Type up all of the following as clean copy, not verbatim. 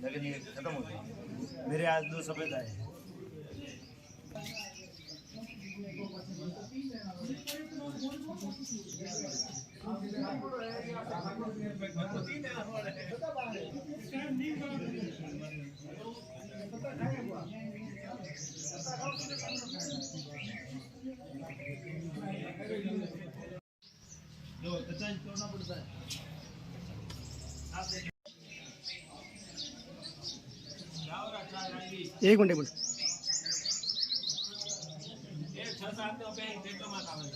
लेकिन ये खत्म हो गया। मेरे आज 2 सफेद आए हैं। जो कच्चा तोड़ना पड़ता है। एक मिनट बोल 6-7 पेटो मत आवे।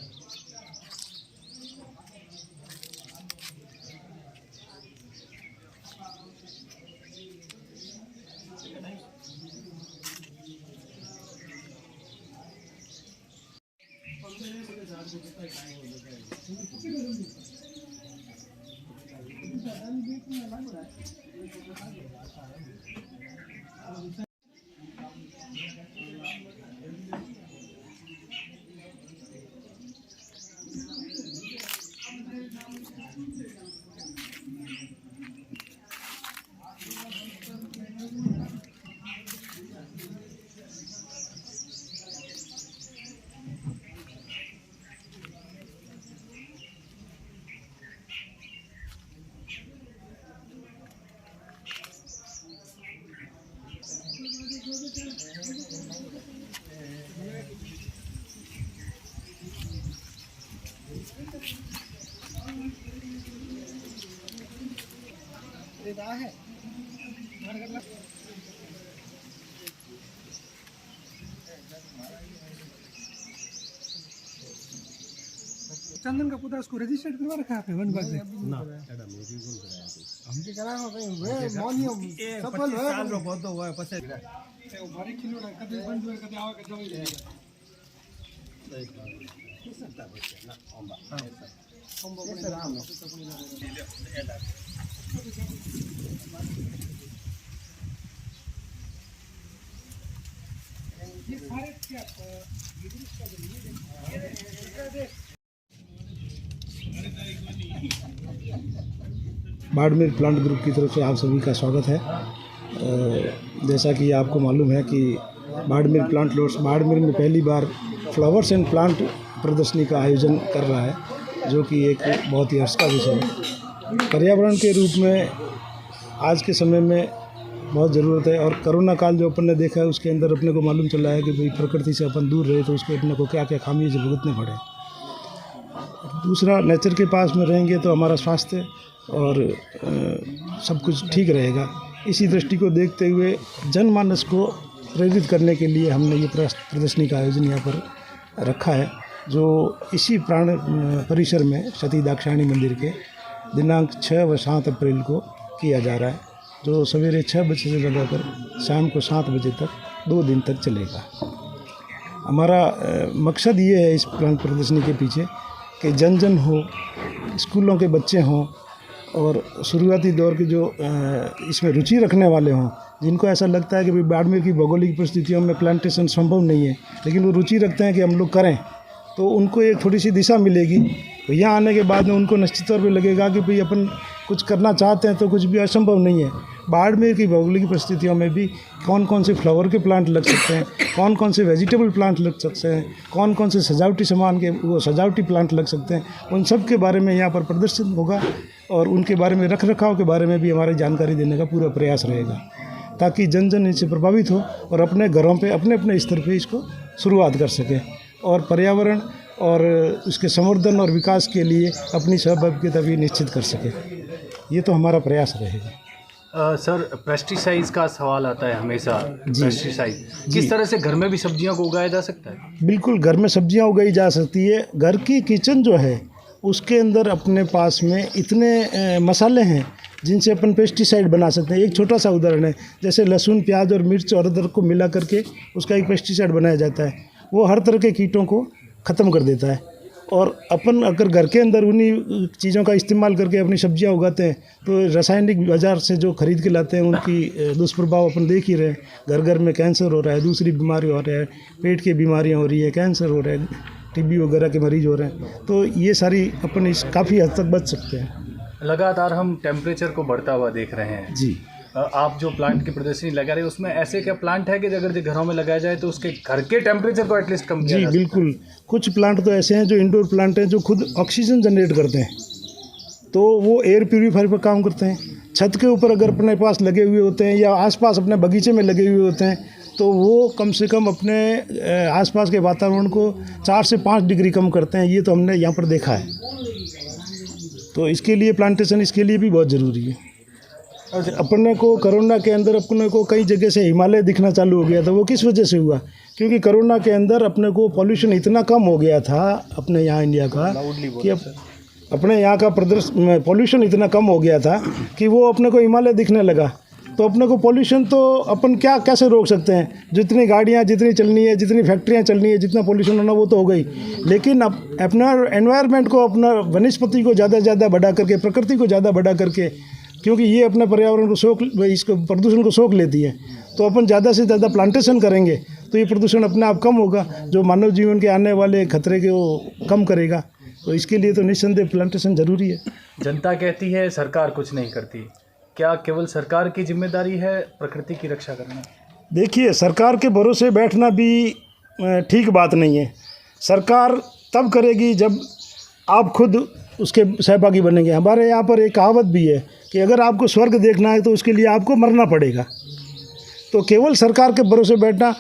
है चंदन का पुता उसको रजिस्टर्ड करवा रखा है वन विभाग से ना हमके करा हो गए वे मौनियम सफल है साल रो बहुत हुआ है पसे भारी खिलो ना कदे बंद हुए कदे आवे कदे होई सकता बच्चा ना ओंबा ओंबा से राम ये सारे क्या बाड़मेर प्लांट ग्रुप की तरफ से आप सभी का स्वागत है। जैसा कि आपको मालूम है कि बाड़मेर प्लांट लॉट्स बाड़मेर में पहली बार फ्लावर्स एंड प्लांट प्रदर्शनी का आयोजन कर रहा है, जो कि एक बहुत ही हर्ष का विषय है। पर्यावरण के रूप में आज के समय में बहुत ज़रूरत है, और कोरोना काल जो अपन ने देखा है उसके अंदर अपने को मालूम चला है कि भाई प्रकृति से अपन दूर रहे तो उसको अपने को क्या क्या खामियों से भुगतने पड़े। दूसरा, नेचर के पास में रहेंगे तो हमारा स्वास्थ्य और सब कुछ ठीक रहेगा। इसी दृष्टि को देखते हुए जनमानस को प्रेरित करने के लिए हमने ये प्रदर्शनी का आयोजन यहाँ पर रखा है, जो इसी प्राण परिसर में सती दाक्षायणी मंदिर के दिनांक 6 व 7 अप्रैल को किया जा रहा है, जो सवेरे 6 बजे से लगाकर शाम को 7 बजे तक 2 दिन तक चलेगा। हमारा मकसद ये है इस प्राण प्रदर्शनी के पीछे कि जन जन हो, स्कूलों के बच्चे हों और शुरुआती दौर के जो इसमें रुचि रखने वाले हों, जिनको ऐसा लगता है कि भाई बाड़मेर की भौगोलिक परिस्थितियों में प्लांटेशन संभव नहीं है, लेकिन वो रुचि रखते हैं कि हम लोग करें, तो उनको एक थोड़ी सी दिशा मिलेगी। तो यहाँ आने के बाद में उनको निश्चित तौर पे लगेगा कि भाई अपन कुछ करना चाहते हैं तो कुछ भी असंभव नहीं है। बाड़मेर की भौगोलिक परिस्थितियों में भी कौन कौन से फ्लावर के प्लांट लग सकते हैं, कौन कौन से वेजिटेबल प्लांट लग सकते हैं, कौन कौन से सजावटी सामान के वो सजावटी प्लांट लग सकते हैं, उन सब के बारे में यहाँ पर प्रदर्शन होगा, और उनके बारे में रख रखाव के बारे में भी हमारी जानकारी देने का पूरा प्रयास रहेगा, ताकि जन जन इससे प्रभावित हो और अपने घरों पे अपने अपने स्तर पे इसको शुरुआत कर सके, और पर्यावरण और उसके संवर्धन और विकास के लिए अपनी सहभागिता भी निश्चित कर सके। ये तो हमारा प्रयास रहेगा। सर, पेस्टिसाइड्स का सवाल आता है हमेशा। पेस्टिसाइड किस तरह से घर में भी सब्जियों को उगाया जा सकता है? बिल्कुल, घर में सब्जियां उगाई जा सकती है। घर की किचन जो है उसके अंदर अपने पास में इतने मसाले हैं जिनसे अपन पेस्टिसाइड बना सकते हैं। एक छोटा सा उदाहरण है, जैसे लहसुन, प्याज और मिर्च और अदरक को मिला करके उसका एक पेस्टिसाइड बनाया जाता है। वो हर तरह के कीटों को ख़त्म कर देता है। और अपन अगर घर के अंदर उन्हीं चीज़ों का इस्तेमाल करके अपनी सब्जियां उगाते हैं तो रासायनिक बाज़ार से जो खरीद के लाते हैं उनकी दुष्प्रभाव अपन देख ही रहे हैं। घर घर में कैंसर हो रहा है, दूसरी बीमारी हो रहा है, पेट की बीमारियां हो रही है, कैंसर हो रहा है, टीबी वगैरह के मरीज हो रहे हैं। तो ये सारी अपन इस काफ़ी हद तक बच सकते हैं। लगातार हम टेम्परेचर को बढ़ता हुआ देख रहे हैं जी। आप जो प्लांट की प्रदर्शनी लगा रहे हैं उसमें ऐसे क्या प्लांट है कि अगर जो घरों में लगाया जाए तो उसके घर के टेम्परेचर को एटलीस्ट कम किया जी जा सकता है? बिल्कुल। कुछ प्लांट तो ऐसे हैं जो इंडोर प्लांट हैं जो खुद ऑक्सीजन जनरेट करते हैं, तो वो एयर प्यूरीफायर पर काम करते हैं। छत के ऊपर अगर अपने पास लगे हुए होते हैं या आसपास अपने बगीचे में लगे हुए होते हैं तो वो कम से कम अपने आसपास के वातावरण को 4 से 5 डिग्री कम करते हैं। ये तो हमने यहाँ पर देखा है। तो इसके लिए प्लांटेशन इसके लिए भी बहुत ज़रूरी है। अपने को कोरोना के अंदर अपने को कई जगह से हिमालय दिखना चालू हो गया था। वो किस वजह से हुआ? क्योंकि कोरोना के अंदर अपने को पॉल्यूशन इतना कम हो गया था अपने यहाँ इंडिया का कि अपने यहाँ का पॉल्यूशन इतना कम हो गया था कि वो अपने को हिमालय दिखने लगा। तो अपने को पॉल्यूशन तो अपन क्या कैसे रोक सकते हैं? जितनी गाड़ियाँ जितनी चलनी है, जितनी फैक्ट्रियाँ चलनी है, जितना पॉल्यूशन होना वो तो हो गई, लेकिन अपना एनवायरनमेंट को, अपना वनस्पति को ज़्यादा से ज़्यादा बढ़ा करके, प्रकृति को ज़्यादा बढ़ा करके, क्योंकि ये अपने पर्यावरण को इसको प्रदूषण को सोख लेती है, तो अपन ज़्यादा से ज़्यादा प्लांटेशन करेंगे तो ये प्रदूषण अपने आप कम होगा, जो मानव जीवन के आने वाले खतरे के वो कम करेगा। तो इसके लिए तो निस्संदेह प्लांटेशन ज़रूरी है। जनता कहती है सरकार कुछ नहीं करती, क्या केवल सरकार की जिम्मेदारी है प्रकृति की रक्षा करना? देखिए, सरकार के भरोसे बैठना भी ठीक बात नहीं है। सरकार तब करेगी जब आप खुद उसके सहभागी बनेंगे। हमारे यहाँ पर एक कहावत भी है कि अगर आपको स्वर्ग देखना है तो उसके लिए आपको मरना पड़ेगा। तो केवल सरकार के भरोसे बैठना,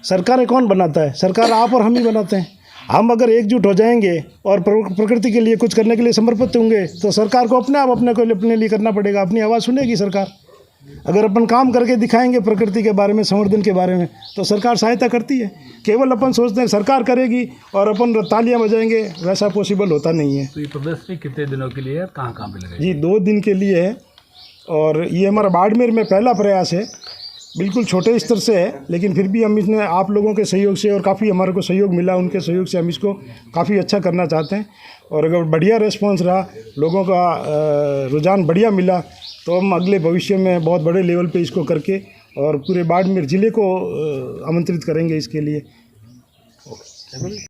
सरकारें कौन बनाता है? सरकार आप और हम ही बनाते हैं। हम अगर एकजुट हो जाएंगे और प्रकृति के लिए कुछ करने के लिए समर्पित होंगे तो सरकार को अपने लिए करना पड़ेगा। अपनी आवाज़ सुनेगी सरकार। अगर अपन काम करके दिखाएंगे प्रकृति के बारे में, संवर्धन के बारे में, तो सरकार सहायता करती है। केवल अपन सोचते हैं सरकार करेगी और अपन तालियां बजाएंगे, वैसा पॉसिबल होता नहीं है। तो ये प्रदर्शनी कितने दिनों के लिए है, कहाँ पे लगाई? जी 2 दिन के लिए है और ये हमारा बाड़मेर में पहला प्रयास है। बिल्कुल छोटे स्तर से है, लेकिन फिर भी हम इसमें आप लोगों के सहयोग से और काफ़ी हमारे को सहयोग मिला, उनके सहयोग से हम इसको काफ़ी अच्छा करना चाहते हैं। और अगर बढ़िया रिस्पॉन्स रहा, लोगों का रुझान बढ़िया मिला, तो हम अगले भविष्य में बहुत बड़े लेवल पे इसको करके और पूरे बाड़मेर ज़िले को आमंत्रित करेंगे इसके लिए।